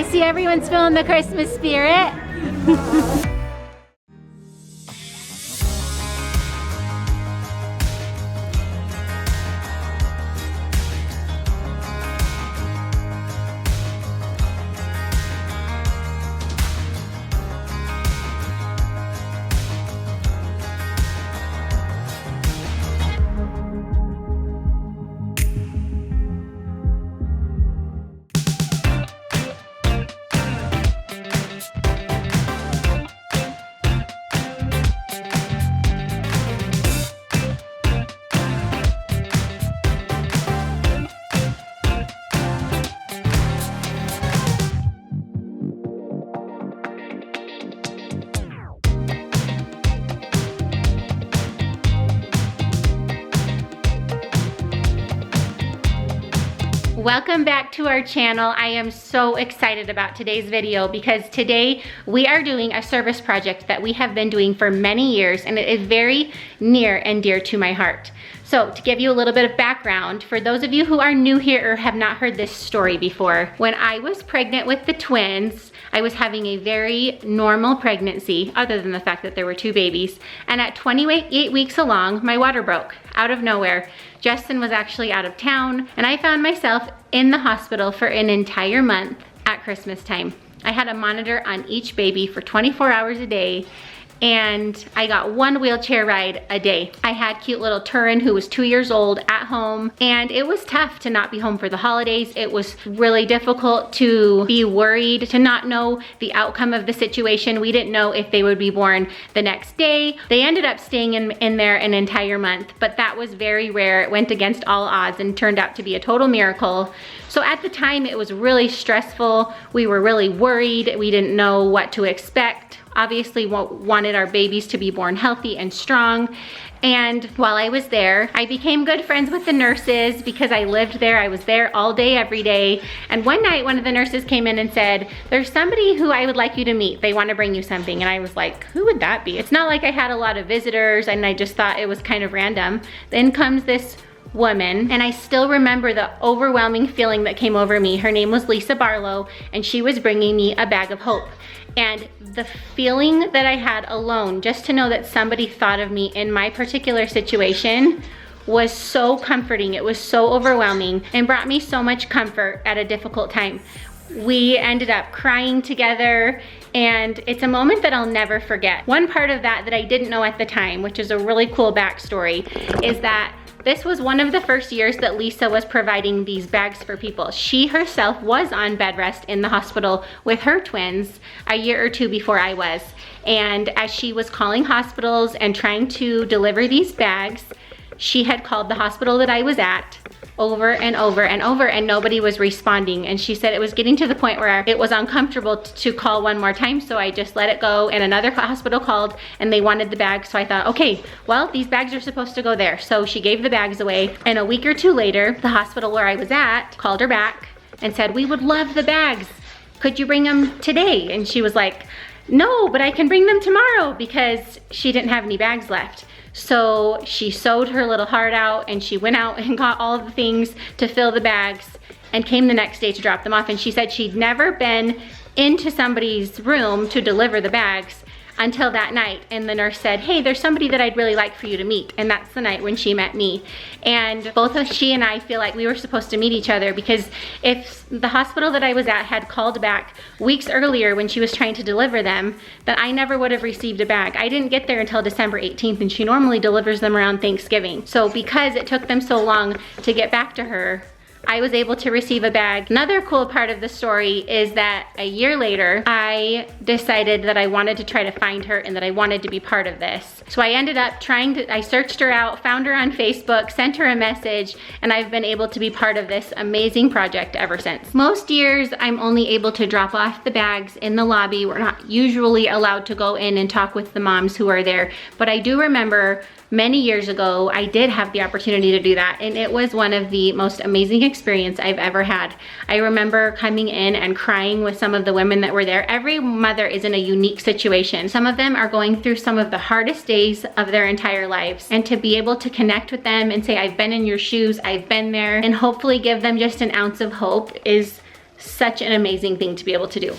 I see everyone's feeling the Christmas spirit. Welcome back to our channel. I am so excited about today's video because today we are doing a service project that we have been doing for many years, and it is very near and dear to my heart. So to give you a little bit of background, for those of you who are new here or have not heard this story before, when I was pregnant with the twins, I was having a very normal pregnancy, other than the fact that there were two babies. And at 28 weeks along, my water broke out of nowhere. Justin was actually out of town, and I found myself in the hospital for an entire month at Christmas time. I had a monitor on each baby for 24 hours a day, and I got one wheelchair ride a day. I had cute little Turin, who was 2 years old, at home, and it was tough to not be home for the holidays. It was really difficult to be worried, to not know the outcome of the situation. We didn't know if they would be born the next day. They ended up staying in there an entire month, but that was very rare. It went against all odds and turned out to be a total miracle. So at the time, it was really stressful. We were really worried. We didn't know what to expect. Obviously wanted our babies to be born healthy and strong. And while I was there, I became good friends with the nurses because I lived there. I was there all day, every day. And one night, one of the nurses came in and said, "There's somebody who I would like you to meet. They want to bring you something." And I was like, who would that be? It's not like I had a lot of visitors, and I just thought it was kind of random. Then comes this woman, and I still remember the overwhelming feeling that came over me. Her name was Lisa Barlow, and she was bringing me a bag of hope. And the feeling that I had alone, just to know that somebody thought of me in my particular situation, was so comforting. It was so overwhelming and brought me so much comfort at a difficult time. We ended up crying together, and it's a moment that I'll never forget. One part of that I didn't know at the time, which is a really cool backstory, is that this was one of the first years that Lisa was providing these bags for people. She herself was on bed rest in the hospital with her twins a year or two before I was. And as she was calling hospitals and trying to deliver these bags, she had called the hospital that I was at over and over and over, and nobody was responding. And she said it was getting to the point where it was uncomfortable to call one more time, so I just let it go, and another hospital called and they wanted the bags. So I thought, okay, well, these bags are supposed to go there. So she gave the bags away, and a week or two later, the hospital where I was at called her back and said, "We would love the bags. Could you bring them today?" And she was like, "No, but I can bring them tomorrow," because she didn't have any bags left. So she sewed her little heart out, and she went out and got all the things to fill the bags and came the next day to drop them off. And she said she'd never been into somebody's room to deliver the bags until that night. And the nurse said, "Hey, there's somebody that I'd really like for you to meet." And that's the night when she met me. And both she and I feel like we were supposed to meet each other, because if the hospital that I was at had called back weeks earlier when she was trying to deliver them, then I never would have received a bag. I didn't get there until December 18th, and she normally delivers them around Thanksgiving. So because it took them so long to get back to her, I was able to receive a bag. Another cool part of the story is that a year later, I decided that I wanted to try to find her and that I wanted to be part of this. So I ended up I searched her out, found her on Facebook, sent her a message, and I've been able to be part of this amazing project ever since. Most years, I'm only able to drop off the bags in the lobby. We're not usually allowed to go in and talk with the moms who are there, but I do remember many years ago, I did have the opportunity to do that, and it was one of the most amazing experiences I've ever had. I remember coming in and crying with some of the women that were there. Every mother is in a unique situation. Some of them are going through some of the hardest days of their entire lives, and to be able to connect with them and say, "I've been in your shoes, I've been there," and hopefully give them just an ounce of hope is such an amazing thing to be able to do.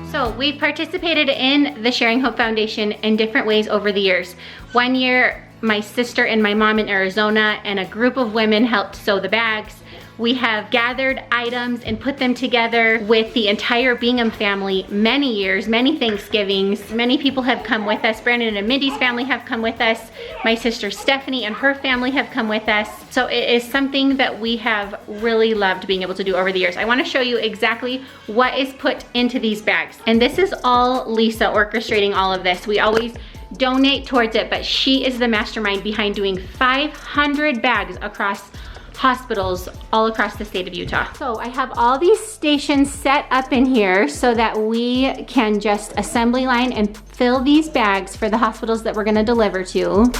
So we've participated in the Sharing Hope Foundation in different ways over the years. One year, my sister and my mom in Arizona and a group of women helped sew the bags. We have gathered items and put them together with the entire Bingham family many years, many Thanksgivings. Many people have come with us. Brandon and Mindy's family have come with us. My sister Stephanie and her family have come with us. So it is something that we have really loved being able to do over the years. I want to show you exactly what is put into these bags. And this is all Lisa orchestrating all of this. We always donate towards it, but she is the mastermind behind doing 500 bags across hospitals all across the state of Utah. So I have all these stations set up in here so that we can just assembly line and fill these bags for the hospitals that we're gonna deliver to.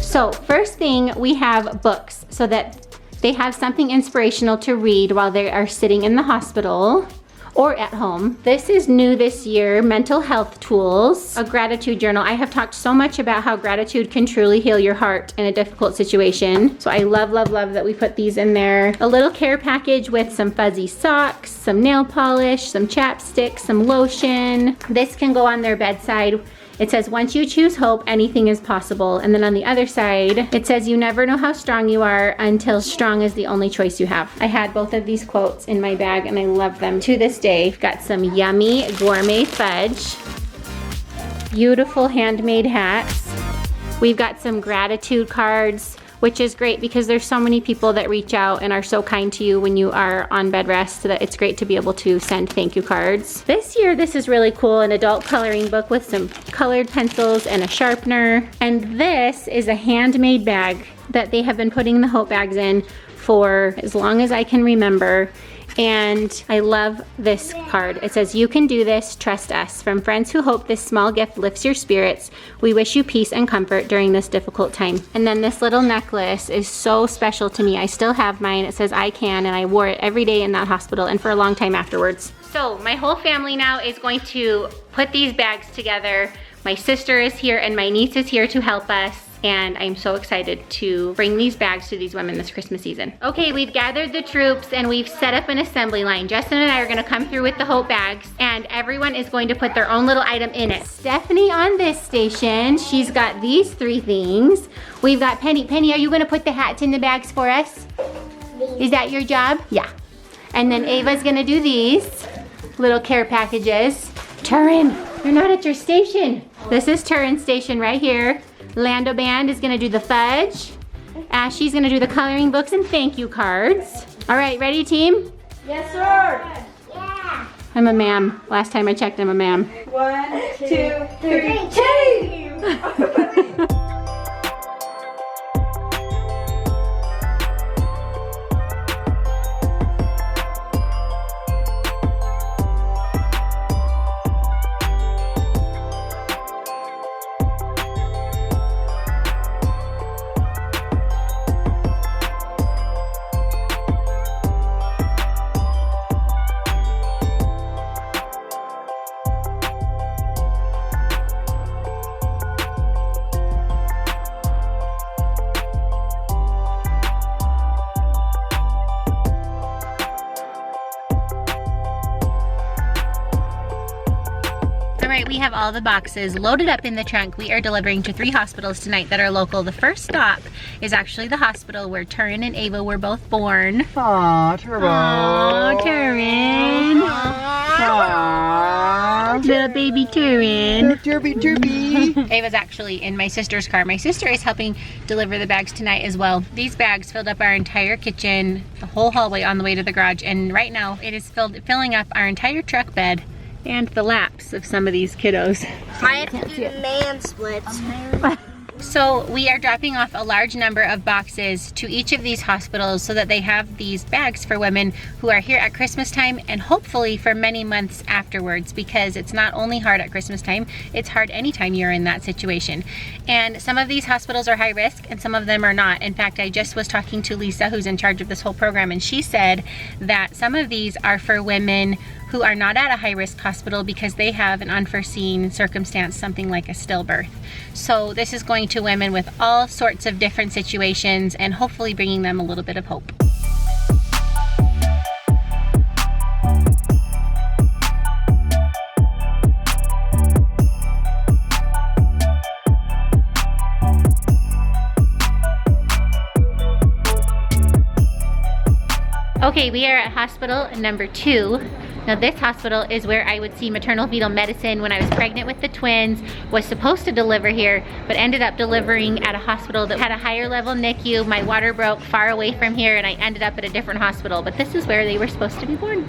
So first thing, we have books so that they have something inspirational to read while they are sitting in the hospital or at home. This is new this year, mental health tools, a gratitude journal. I have talked so much about how gratitude can truly heal your heart in a difficult situation. So I love, love, love that we put these in there. A little care package with some fuzzy socks, some nail polish, some chapstick, some lotion. This can go on their bedside. It says, once you choose hope, anything is possible. And then on the other side, it says, you never know how strong you are until strong is the only choice you have. I had both of these quotes in my bag and I love them to this day. Got some yummy gourmet fudge, beautiful handmade hats. We've got some gratitude cards, which is great because there's so many people that reach out and are so kind to you when you are on bed rest that it's great to be able to send thank you cards. This year, this is really cool, an adult coloring book with some colored pencils and a sharpener. And this is a handmade bag that they have been putting the Hope bags in for as long as I can remember. And I love this card. It says, you can do this, trust us. From friends who hope this small gift lifts your spirits, we wish you peace and comfort during this difficult time. And then this little necklace is so special to me. I still have mine. It says I can, and I wore it every day in that hospital and for a long time afterwards. So my whole family now is going to put these bags together. My sister is here and my niece is here to help us. And I'm so excited to bring these bags to these women this Christmas season. Okay, we've gathered the troops and we've set up an assembly line. Justin and I are gonna come through with the Hope bags and everyone is going to put their own little item in it. Stephanie on this station, she's got these 3 things. We've got Penny. Penny, are you gonna put the hats in the bags for us? Is that your job? Yeah. And then Ava's gonna do these little care packages. Turin, you're not at your station. This is Turin's station right here. Lando Band is gonna do the fudge. Ashley's gonna do the coloring books and thank you cards. All right, ready team? Yes, sir. Yeah. I'm a ma'am. Last time I checked, I'm a ma'am. 1, 2, 3, team! We have all the boxes loaded up in the trunk. We are delivering to 3 hospitals tonight that are local. The first stop is actually the hospital where Turin and Ava were both born. Aww, Turbo. Aww, Turin. Aww. Little baby Turin. Turby. Ava's actually in my sister's car. My sister is helping deliver the bags tonight as well. These bags filled up our entire kitchen, the whole hallway on the way to the garage, and right now it is filling up our entire truck bed And the laps of some of these kiddos. I have to do the man splits. So we are dropping off a large number of boxes to each of these hospitals so that they have these bags for women who are here at Christmas time and hopefully for many months afterwards, because it's not only hard at Christmas time, it's hard anytime you're in that situation. And some of these hospitals are high risk and some of them are not. In fact, I just was talking to Lisa, who's in charge of this whole program, and she said that some of these are for women who are not at a high-risk hospital because they have an unforeseen circumstance, something like a stillbirth. So this is going to women with all sorts of different situations and hopefully bringing them a little bit of hope. Okay, we are at hospital number 2. Now this hospital is where I would see maternal fetal medicine when I was pregnant with the twins, was supposed to deliver here, but ended up delivering at a hospital that had a higher level NICU. My water broke far away from here and I ended up at a different hospital, but this is where they were supposed to be born.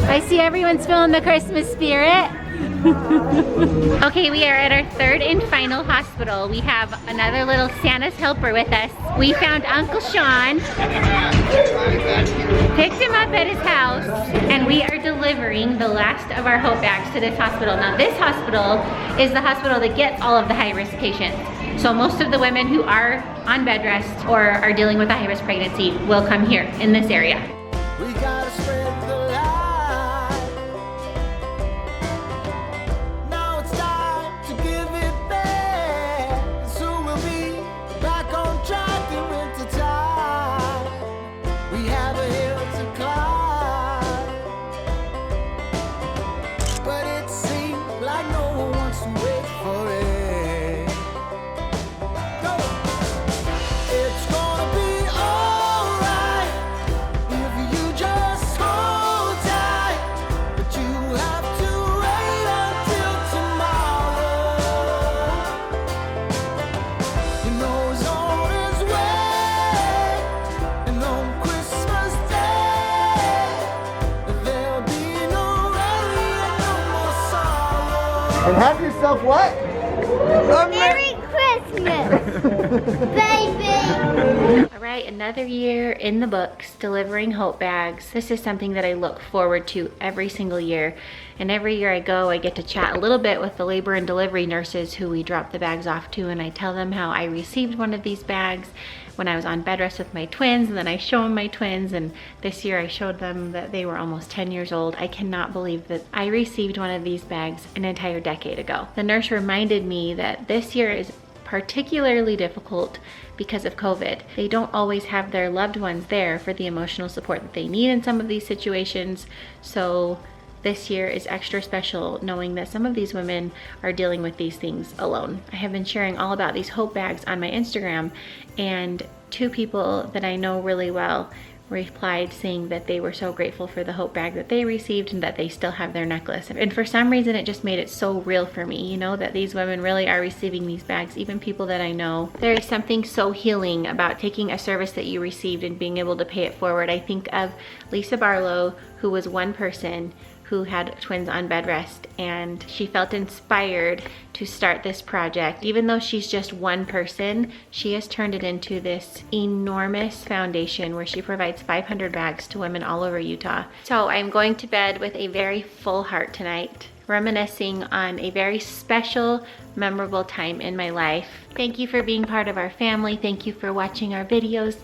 I see everyone's feeling the Christmas spirit. Okay, we are at our 3rd and final hospital. We have another little Santa's helper with us. We found Uncle Sean, picked him up at his house, and we are delivering the last of our hope bags to this hospital. Now this hospital is the hospital that gets all of the high-risk patients. So most of the women who are on bed rest or are dealing with a high-risk pregnancy will come here in this area. We gotta spread the light. Now it's time to give it back. So we'll be back on track in winter time. We have a hill to climb, but it seems like no one wants to wait for it. Go. It's gonna be alright if you just hold tight, but you have to wait until tomorrow. You know it's on its way, and on Christmas Day there'll be no worry and no more sorrow. And have yourself what? Merry Christmas, baby! All right, another year in the books, delivering hope bags. This is something that I look forward to every single year. And every year I go, I get to chat a little bit with the labor and delivery nurses who we drop the bags off to, and I tell them how I received one of these bags when I was on bed rest with my twins, and then I show them my twins, and this year I showed them that they were almost 10 years old. I cannot believe that I received one of these bags an entire decade ago. The nurse reminded me that this year is particularly difficult because of COVID. They don't always have their loved ones there for the emotional support that they need in some of these situations. So this year is extra special knowing that some of these women are dealing with these things alone. I have been sharing all about these hope bags on my Instagram, and 2 people that I know really well replied saying that they were so grateful for the hope bag that they received and that they still have their necklace. And for some reason it just made it so real for me, you know, that these women really are receiving these bags, even people that I know. There is something so healing about taking a service that you received and being able to pay it forward. I think of Lisa Barlow, who was one person who had twins on bed rest, and she felt inspired to start this project. Even though she's just one person, she has turned it into this enormous foundation where she provides 500 bags to women all over Utah. So I'm going to bed with a very full heart tonight, reminiscing on a very special, memorable time in my life. Thank you for being part of our family. Thank you for watching our videos.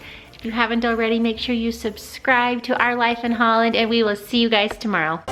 If you haven't already, make sure you subscribe to Our Life in Holland, and we will see you guys tomorrow.